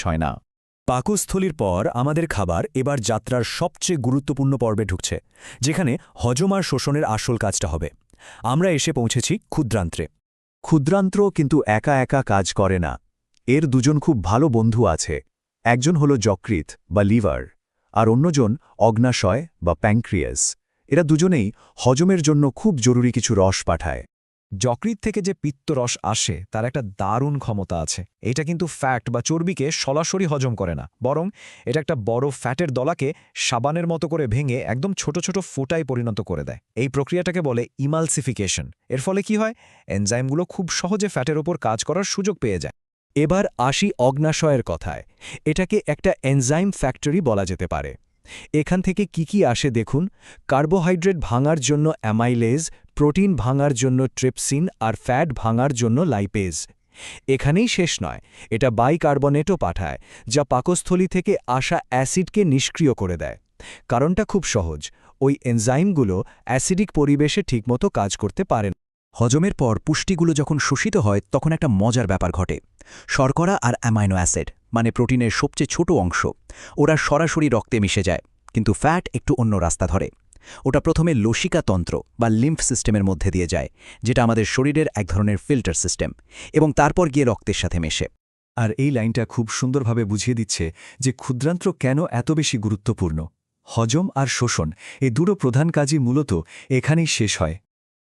হয় না। পাকস্থলীর পর আমাদের খাবার এবার যাত্রার সবচেয়ে গুরুত্বপূর্ণ পর্বে ঢুকছে, যেখানে হজম আর শোষণের আসল কাজটা হবে। আমরা এসে পৌঁছেছি ক্ষুদ্রান্ত্রে। ক্ষুদ্রান্ত্র কিন্তু একা একা কাজ করে না। এর দুজন খুব ভালো বন্ধু আছে। একজন হল যকৃৎ বা লিভার, আর অন্যজন অগ্নাশয় বা প্যাংক্রিয়াস। এরা দুজনেই হজমের জন্য খুব জরুরি কিছু রস পাঠায়। যকৃৎ থেকে যে পিত্তরস আসে তার একটা দারুণ ক্ষমতা আছে। এটা কিন্তু ফ্যাট বা চর্বিকে সরাসরি হজম করে না, বরং এটা একটা বড় ফ্যাটের দলাকে সাবানের মতো করে ভেঙে একদম ছোট ছোট ফোঁটায় পরিণত করে দেয়। এই প্রক্রিয়াটাকে বলে ইমালসিফিকেশন। এর ফলে কি হয়, এনজাইমগুলো খুব সহজে ফ্যাটের ওপর কাজ করার সুযোগ পেয়ে যায়। এবার আসি অগ্নাশয়ের কথায়। এটাকে একটা এনজাইম ফ্যাক্টরি বলা যেতে পারে। এখান থেকে কি আসে দেখুন। কার্বোহাইড্রেট ভাঙার জন্য অ্যামাইলেজ, প্রোটিন ভাঙার জন্য ট্রিপসিন, আর ফ্যাট ভাঙার জন্য লাইপেজ। এখানেই শেষ নয়, এটা বাইকার্বনেটও পাঠায়, যা পাকস্থলী থেকে আসা অ্যাসিডকে নিষ্ক্রিয় করে দেয়। কারণটা খুব সহজ, ওই এনজাইমগুলো অ্যাসিডিক পরিবেশে ঠিকমতো কাজ করতে পারে না। হজমের পর পুষ্টিগুলো যখন শোষিত হয় তখন একটা মজার ব্যাপার ঘটে। শর্করা আর অ্যামাইনো অ্যাসিড, মানে প্রোটিনের সবচেয়ে ছোট অংশ, ওরা সরাসরি রক্তে মিশে যায়। কিন্তু ফ্যাট একটু অন্য রাস্তা ধরে। ওটা প্রথমে লসিকাতন্ত্র বা লিম্ফ সিস্টেমের মধ্যে দিয়ে যায়, যেটা আমাদের শরীরের এক ধরনের ফিল্টার সিস্টেম, এবং তারপর গিয়ে রক্তের সাথে মেশে। আর এই লাইনটা খুব সুন্দরভাবে বুঝিয়ে দিচ্ছে যে ক্ষুদ্রান্ত্র কেন এত বেশি গুরুত্বপূর্ণ। হজম আর শোষণ, এই দুটো প্রধান কাজই মূলত এখানেই শেষ হয়।